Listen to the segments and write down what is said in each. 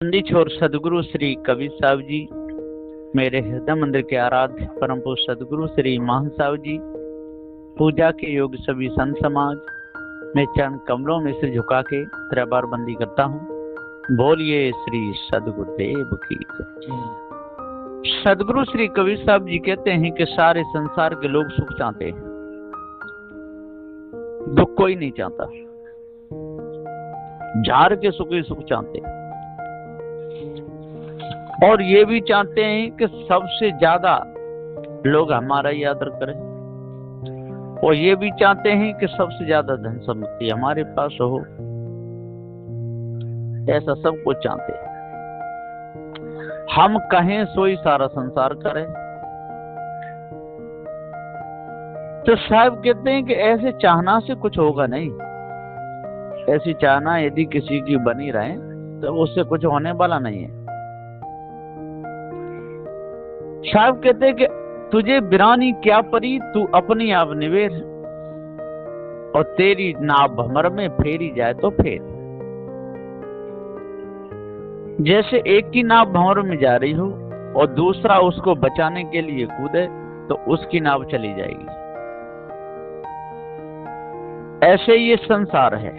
पंडित छोर सदगुरु श्री कबीर साहब जी, मेरे हृदय मंदिर के आराध्य परम पूज्य सदगुरु श्री महान साहब जी, पूजा के योग सभी संत समाज, मैं चरण कमलों में से झुका के 3 बार बंदी करता हूँ। बोलिए श्री सदगुरुदेव की। सदगुरु श्री कबीर साहब जी कहते हैं कि सारे संसार के लोग सुख चाहते हैं, दुख कोई नहीं चाहता। झाड़ के सुख ही सुख चाहते हैं, और ये भी चाहते हैं कि सबसे ज्यादा लोग हमारा ही आदर करें, और ये भी चाहते हैं कि सबसे ज्यादा धन संपत्ति हमारे पास हो। ऐसा सब कुछ चाहते हैं। हम कहें सोई सारा संसार करें। तो साहब कहते हैं कि ऐसे चाहना से कुछ होगा नहीं। ऐसी चाहना यदि किसी की बनी रहे तो उससे कुछ होने वाला नहीं है। साहब कहते हैं कि तुझे बिरानी क्या परी, तू अपनी आप निवेर, और तेरी नाव भंवर में फेरी जाए तो फेर। जैसे एक की नाव भंवर में जा रही हो और दूसरा उसको बचाने के लिए कूदे तो उसकी नाव चली जाएगी। ऐसे ये संसार है,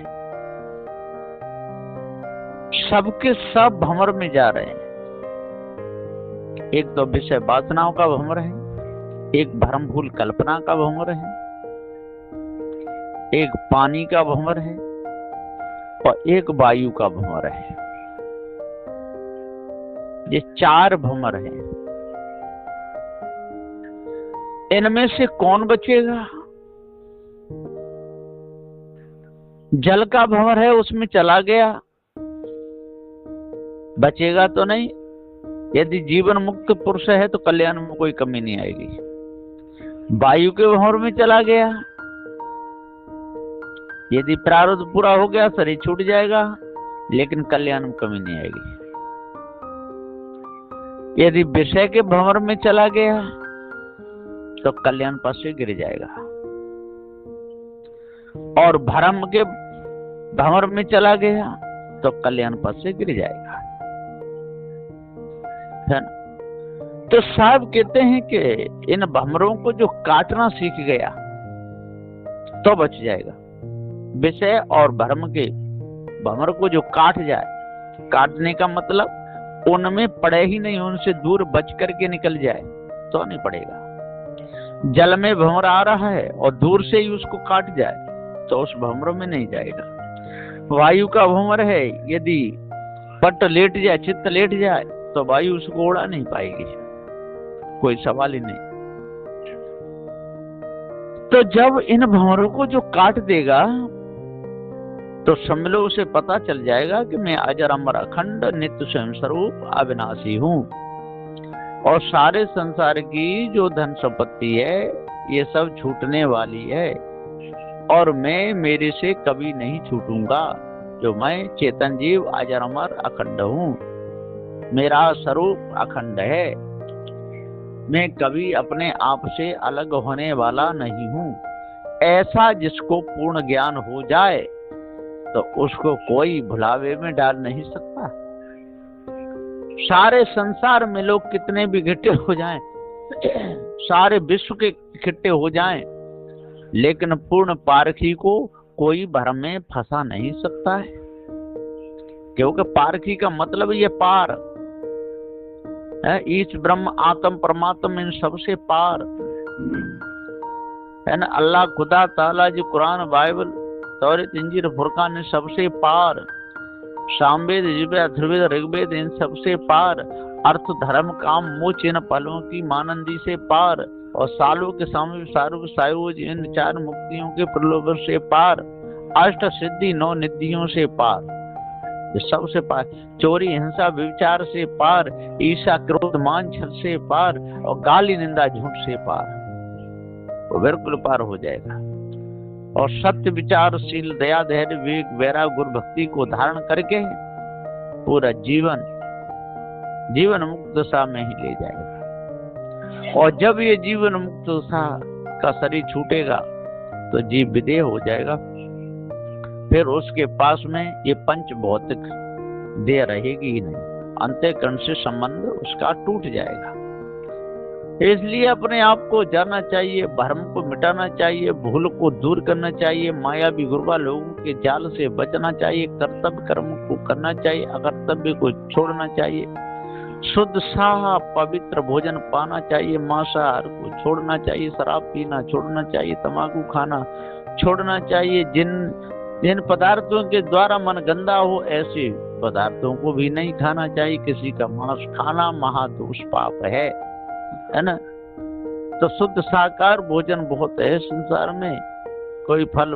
सबके सब भंवर में जा रहे हैं। एक तो विषय वासनाओं का भंवर है, एक भ्रम भूल कल्पना का भंवर है, एक पानी का भंवर है, और एक वायु का भंवर है। ये 4 भंवर हैं। इनमें से कौन बचेगा? जल का भंवर है, उसमें चला गया, बचेगा तो नहीं। यदि जीवन मुक्त पुरुष है तो कल्याण में कोई कमी नहीं आएगी। वायु के भंवर में चला गया, यदि प्रारब्ध पूरा हो गया शरीर छूट जाएगा, लेकिन कल्याण में कमी नहीं आएगी। यदि विषय के भंवर में चला गया तो कल्याण पथ से गिर जाएगा, और भ्रम के भंवर में चला गया तो कल्याण पथ से गिर जाएगा, है ना। तो साहब कहते हैं कि इन भंवरों को जो काटना सीख गया तो बच जाएगा। विषय और भ्रम के भंवर को जो काट जाए, काटने का मतलब उनमें पड़े ही नहीं, उनसे दूर बच करके निकल जाए तो नहीं पड़ेगा। जल में भंवर आ रहा है और दूर से ही उसको काट जाए तो उस भंवर में नहीं जाएगा। वायु का भंवर है, यदि पट लेट जाए, चित्त लेट जाए तो वायु उसको उड़ा नहीं पाएगी, कोई सवाल ही नहीं। तो जब इन भंवरों को जो काट देगा तो समझ लो उसे पता चल जाएगा कि मैं अजर अमर अखंड नित्य स्वयं स्वरूप अविनाशी हूँ, और सारे संसार की जो धन संपत्ति है ये सब छूटने वाली है, और मैं मेरे से कभी नहीं छूटूंगा। जो मैं चेतन जीव अजर अमर अखंड हूँ, मेरा स्वरूप अखंड है, मैं कभी अपने आप से अलग होने वाला नहीं हूँ। ऐसा जिसको पूर्ण ज्ञान हो जाए तो उसको कोई भुलावे में डाल नहीं सकता। सारे संसार में लोग कितने भी इकट्ठे हो जाएं, सारे विश्व के इकट्ठे हो जाएं, लेकिन पूर्ण पारखी को कोई भ्रम में फंसा नहीं सकता है, क्योंकि पारखी का मतलब ये पार है। ईश ब्रह्म आत्म परमात्म इन सबसे पार है ना। अल्लाह खुदा ताला जी, कुरान बाइबल तौरात इंजील फुरकान इन सबसे पार, सामवेद यजुर्वेद अथर्ववेद ऋग्वेद इन सबसे पार, अर्थ धर्म काम मोक्ष इन पलों की मानंदी से पार, और सालों के सामने सारू सायुज इन 4 मुक्तियों के प्रलोभन से पार, अष्ट सिद्धि 9 निधियों से पार, सबसे पार। चोरी हिंसा विचार से पार, ईर्ष्या क्रोध मान छल से पार, और गाली निंदा झूठ से पार, वो बिल्कुल पार हो जाएगा। और सत्य विचारशील दया धैर्य विवेक वैराग्य गुरु भक्ति को धारण करके पूरा जीवन मुक्त दशा में ही ले जाएगा। और जब ये जीवन मुक्त दशा का शरीर छूटेगा तो जीव विदेह हो जाएगा। फिर उसके पास में ये पंच भौतिक देह रहेगी ही नहीं। अंतःकरण से संबंध उसका टूट जाएगा। इसलिए अपने आप को जानना चाहिए, भ्रम को मिटाना चाहिए, भूल को दूर करना चाहिए, मायावी गुरुवा लोगों के जाल से बचना चाहिए, कर्तव्य कर्म को करना चाहिए, अकर्तव्य को छोड़ना चाहिए, शुद्ध साह पवित्र भोजन पाना चाहिए, मांसाहार को छोड़ना चाहिए, शराब पीना छोड़ना चाहिए, तंबाकू खाना छोड़ना चाहिए। जिन पदार्थों के द्वारा मन गंदा हो ऐसे पदार्थों को भी नहीं खाना चाहिए। किसी का मांस खाना महादोष पाप है ना। तो शुद्ध शाकाहार भोजन बहुत है संसार में, कोई फल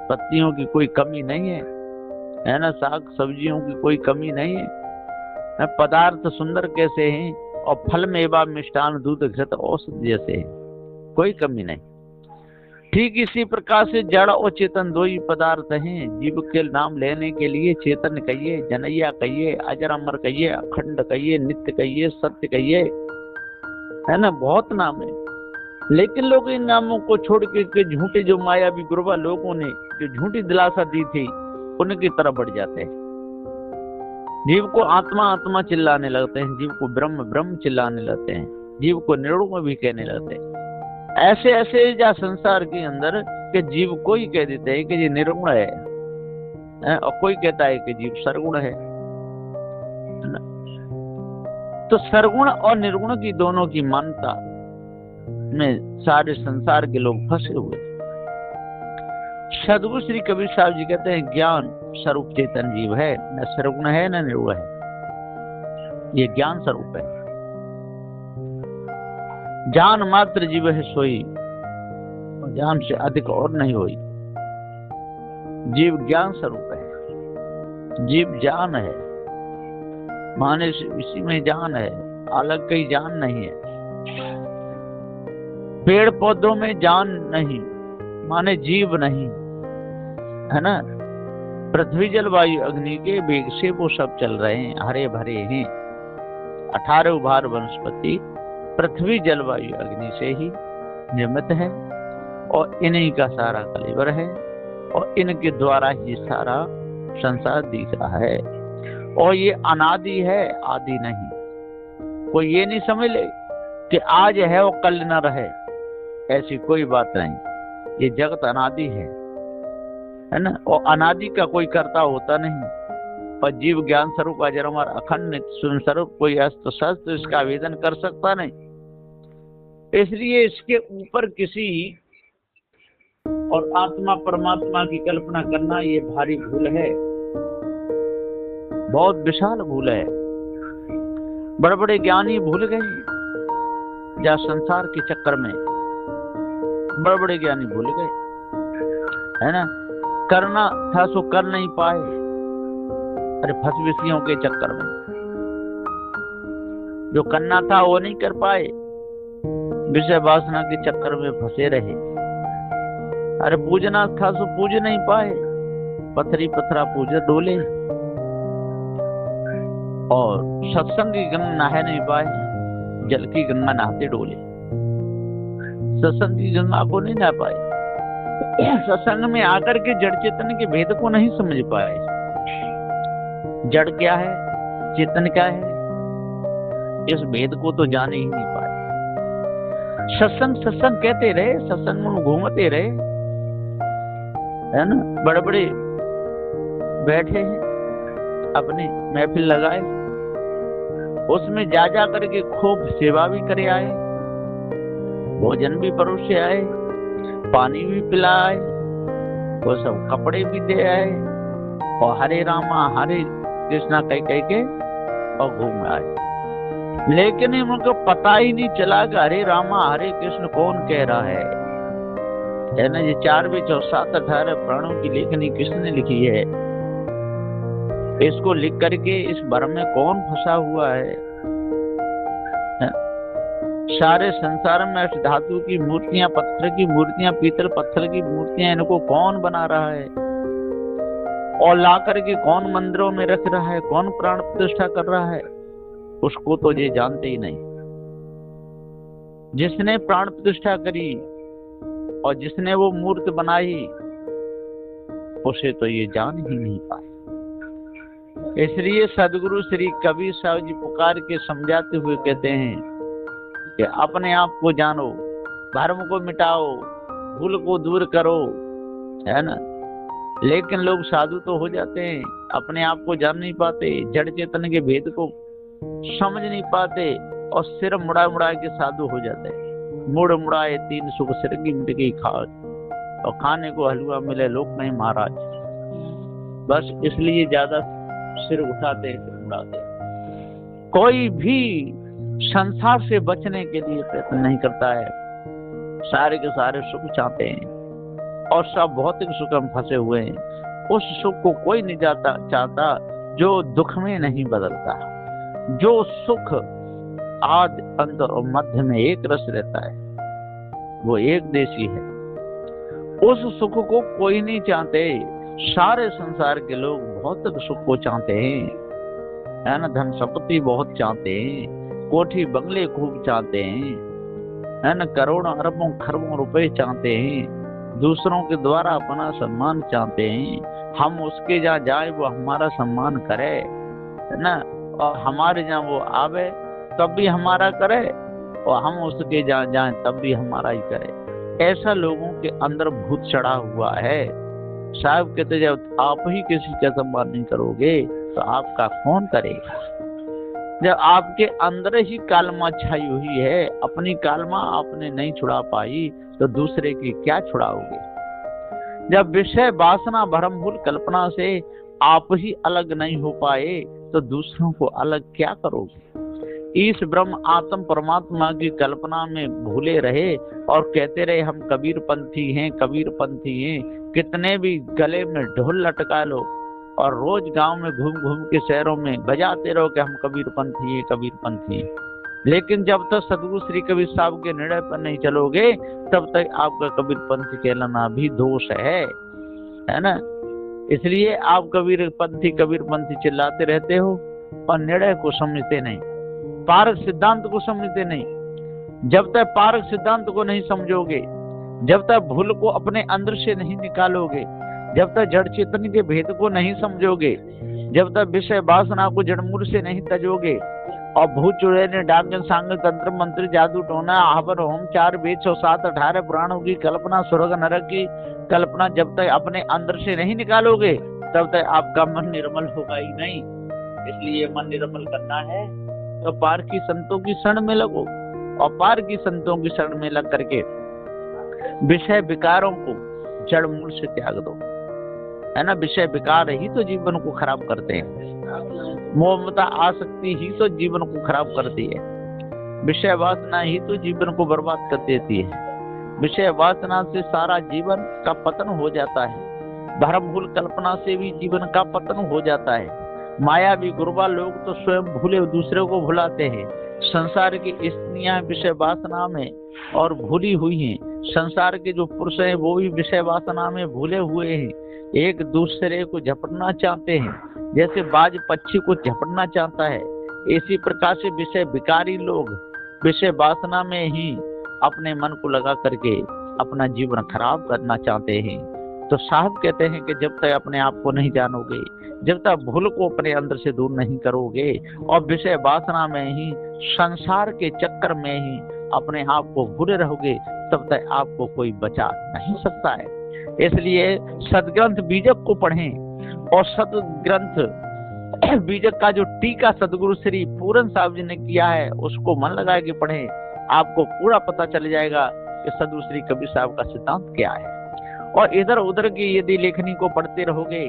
पत्तियों की कोई कमी नहीं है ना, साग सब्जियों की कोई कमी नहीं है। पदार्थ सुंदर कैसे हैं, और फल मेवा मिष्टान दूध घृत औषध जैसे हैं, कोई कमी नहीं। ठीक इसी प्रकार से जड़ और चेतन दो ही पदार्थ हैं। जीव के नाम लेने के लिए चेतन कहिए, जनैया कहिए, अजर अमर कहिए, अखंड कहिए, नित्य कहिए, सत्य कहिए, है ना, बहुत नाम है। लेकिन लोग इन नामों को छोड़ के झूठे जो मायावी गुरुवा लोगों ने जो झूठी दिलासा दी थी उनकी तरफ बढ़ जाते हैं। जीव को आत्मा आत्मा चिल्लाने लगते हैं, जीव को ब्रह्म ब्रह्म चिल्लाने लगते हैं, जीव को निर्गुण भी कहने लगते हैं। ऐसे ऐसे जा संसार के अंदर के जीव को ही कह देते हैं कि ये निर्गुण है, और कोई कहता है कि जीव सरगुण है। तो सरगुण और निर्गुण की दोनों की मान्यता में सारे संसार के लोग फंसे हुए। सदगुरु श्री कबीर साहब जी कहते हैं ज्ञान स्वरूप चेतन जीव है, न सरगुण है न निर्गुण है, ये ज्ञान स्वरूप है। ज्ञान मात्र जीव है सोई, ज्ञान से अधिक और नहीं होई। जीव ज्ञान स्वरूप है, जीव जान है, माने इसी में जान है, अलग कहीं जान नहीं है। पेड़ पौधों में जान नहीं, माने जीव नहीं, है ना। पृथ्वी जल वायु अग्नि के वेग से वो सब चल रहे हैं, हरे भरे हैं। 18 उभार वनस्पति पृथ्वी जल वायु अग्नि से ही निर्मित है, और इन्हीं का सारा कलेवर है, और इनके द्वारा ही सारा संसार दिख रहा है। और ये अनादि है, आदि नहीं। कोई ये नहीं समझ ले कि आज है और कल न रहे, ऐसी कोई बात नहीं। ये जगत अनादि है ना, और अनादि का कोई कर्ता होता नहीं। पर जीव ज्ञान स्वरूप अजर अमर अखंड नित्य स्वरूप कोई अस्त्र शस्त्र इसका आवेदन कर सकता नहीं। इसलिए इसके ऊपर किसी और आत्मा परमात्मा की कल्पना करना ये भारी भूल है, बहुत विशाल भूल है। बड़े बड़े ज्ञानी भूल गए या संसार के चक्कर में, बड़े बड़े ज्ञानी भूल गए, है ना। करना था सो कर नहीं पाए, अरे फंस विषयों के चक्कर में। जो करना था वो नहीं कर पाए, विषय वासना के चक्कर में फंसे रहे। अरे पूजना था सो पूज नहीं पाए, पथरी पथरा पूजा डोले। और सत्संग की गंगा नहा नहीं पाए, जल की गंगा नहाते डोले। सत्संग की गंगा को नहीं नहा पाए, सत्संग में आकर के जड़ चेतन के भेद को नहीं समझ पाए। जड़ क्या है, चेतन क्या है, इस भेद को तो जान ही नहीं पाए। सत्संग सत्संग कहते रहे, सत्संग में घूमते रहे, है ना। बड़े बड़े बैठे हैं, अपनी महफिल लगाए, उसमें जा जा करके खूब सेवा भी करे आए, भोजन भी परोसे आए, पानी भी पिलाए, वो सब कपड़े भी दे आए, और हरे रामा हरे कृष्णा कह के और घूम आए। लेकिन उनको पता ही नहीं चला कि हरे रामा हरे कृष्ण कौन कह रहा है ना। ये 4 वेद और 7 18 प्राणों की लेखनी किसने लिखी है, इसको लिख करके इस भ्रम में कौन फंसा हुआ है। सारे संसार में अष्ट धातु की मूर्तियां, पत्थर की मूर्तियां, पीतल पत्थर की मूर्तियां, इनको कौन बना रहा है और ला करके कौन मंदिरों में रख रहा है, कौन प्राण प्रतिष्ठा कर रहा है, उसको तो ये जानते ही नहीं। जिसने प्राण प्रतिष्ठा करी और जिसने वो मूर्ति बनाई, उसे तो ये जान ही नहीं पाए। इसलिए सदगुरु श्री कबीर साहब जी पुकार के समझाते हुए कहते हैं कि अपने आप को जानो, भ्रम को मिटाओ, भूल को दूर करो, है ना। लेकिन लोग साधु तो हो जाते हैं, अपने आप को जान नहीं पाते, जड़ चेतन के भेद को समझ नहीं पाते और सिर मुड़ा मुड़ा के साधु हो जाते हैं। मुड़ मुड़ाए तीन सुख सिर की मिट गई खाज, और खाने को हलवा मिले लोक नहीं महाराज। बस इसलिए ज्यादा सिर उठाते हैं, सिर मुड़ाते हैं। कोई भी संसार से बचने के लिए प्रयत्न नहीं करता है, सारे के सारे सुख चाहते हैं और सब भौतिक सुख में फंसे हुए हैं। उस सुख को कोई नहीं चाहता जो दुख में नहीं बदलता, जो सुख आदि अंत और मध्य में एक रस रहता है, वो एक देशी है। उस सुख को कोई नहीं चाहते। सारे संसार के लोग भौतिक सुख को चाहते हैं, है ना। धन संपत्ति बहुत चाहते हैं, कोठी बंगले खूब चाहते हैं, है ना। करोड़ों अरबों खरबों रुपए चाहते हैं, दूसरों के द्वारा अपना सम्मान चाहते हैं। हम उसके जहाँ जाए वो हमारा सम्मान करे, है ना, और हमारे जहाँ वो आवे तब भी हमारा करे, और हम उसके जहाँ जाए तब भी हमारा ही करे। ऐसा लोगों के अंदर भूत चढ़ा हुआ है। साहब कहते जब आप ही किसी का सम्मान नहीं करोगे तो आपका कौन करेगा। जब आपके अंदर ही कालमा छाई हुई है, अपनी कालमा आपने नहीं छुड़ा पाई तो दूसरे की क्या छुड़ाओगे। जब विषय वासना भ्रम भूल कल्पना से आप ही अलग नहीं हो पाए तो दूसरों को अलग क्या करोगे। इस ब्रह्म आत्म परमात्मा की कल्पना में भूले रहे और कहते रहे हम कबीर पंथी हैं, कबीर पंथी हैं। कितने भी गले में ढोल लटका लो और रोज गांव में घूम घूम के शहरों में बजाते रहो कि हम कबीर पंथी हैं, कबीर पंथी हैं। लेकिन जब तक सदगुरु श्री कबीर साहब के निर्णय पर नहीं चलोगे तब तक आपका कबीर पंथी कहलाना भी दोष है ना। इसलिए आप कबीर पंथी चिल्लाते रहते हो और निर्णय को समझते नहीं, पारक सिद्धांत को समझते नहीं। जब तक पारक सिद्धांत को नहीं समझोगे, जब तक भूल को अपने अंदर से नहीं निकालोगे, जब तक जड़ चेतन के भेद को नहीं समझोगे, जब तक विषय वासना को जड़मूल से नहीं तजोगे और भूत चुड़ैल डाकन सांग तंत्र मंत्र जादू टोना आहवर होम 4 वेद 107 18 पुराणों की कल्पना, स्वर्ग नरक की कल्पना जब तक अपने अंदर से नहीं निकालोगे तब तक आपका मन निर्मल होगा ही नहीं। इसलिए मन निर्मल करना है तो पार की संतों की शरण में लगो, और पार की संतों की शरण में लग करके विषय विकारों को जड़ मूल से त्याग दो, है ना। विषय विकार ही तो जीवन को खराब करते हैं। मोह ममता आसक्ति ही तो जीवन को खराब करती है। विषय वासना ही तो जीवन को बर्बाद कर देती है। विषय वासना से सारा जीवन का पतन हो जाता है। भ्रम भूल कल्पना से भी जीवन का पतन हो जाता है। माया भी गुरुबा लोग तो स्वयं भूले दूसरे को भुलाते हैं। संसार की स्त्रियां विषय वासना में और भूली हुई हैं। संसार के जो पुरुष हैं वो भी विषय वासना में भूले हुए हैं, एक दूसरे को झपटना चाहते हैं। जैसे बाज पक्षी को झपटना चाहता है, इसी प्रकार से विषय विकारी लोग विषय वासना में ही अपने मन को लगा करके अपना जीवन खराब करना चाहते हैं। तो साहब कहते हैं कि जब तक अपने आप को नहीं जानोगे, जब तक भूल को अपने अंदर से दूर नहीं करोगे और विषय वासना में ही संसार के चक्कर में ही अपने आप को भूले रहोगे तब तक आपको कोई बचा नहीं सकता है। इसलिए सदग्रंथ बीजक को पढ़ें और सदग्रंथ बीजक का जो टीका सदगुरु श्री पूरन साहब जी ने किया है उसको मन लगा के पढ़ें। आपको पूरा पता चल जाएगा कि सदगुरु श्री कबीर साहब का सिद्धांत क्या है। और इधर उधर की यदि लेखनी को पढ़ते रहोगे,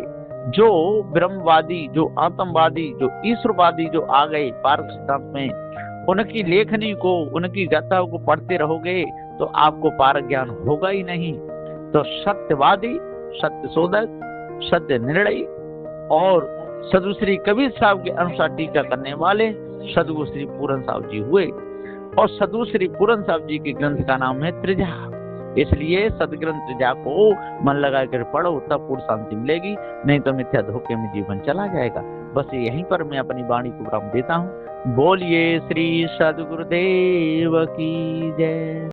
जो ब्रह्मवादी, जो आत्मवादी, जो ईश्वरवादी जो आ गए पारक सिद्धांत में, उनकी लेखनी को, उनकी गाथाओं को पढ़ते रहोगे तो आपको पारक ज्ञान होगा ही नहीं। तो सत्यवादी, सत्य शोधक, सत्य निर्णय और सदगुरु श्री कबीर साहब के अनुसार टीका करने वाले सदगुरु श्री पूरन साहब जी हुए। और सदगुरु श्री पूरन साहब जी के ग्रंथ का नाम है त्रिजा। इसलिए सदग्रंथ त्रिजा को मन लगा कर पढ़ो तब पूर्ण शांति मिलेगी, नहीं तो मिथ्या धोखे में जीवन चला जाएगा। बस यहीं पर मैं अपनी वाणी को विराम देता हूँ। बोलिए श्री सदगुरुदेव की जय।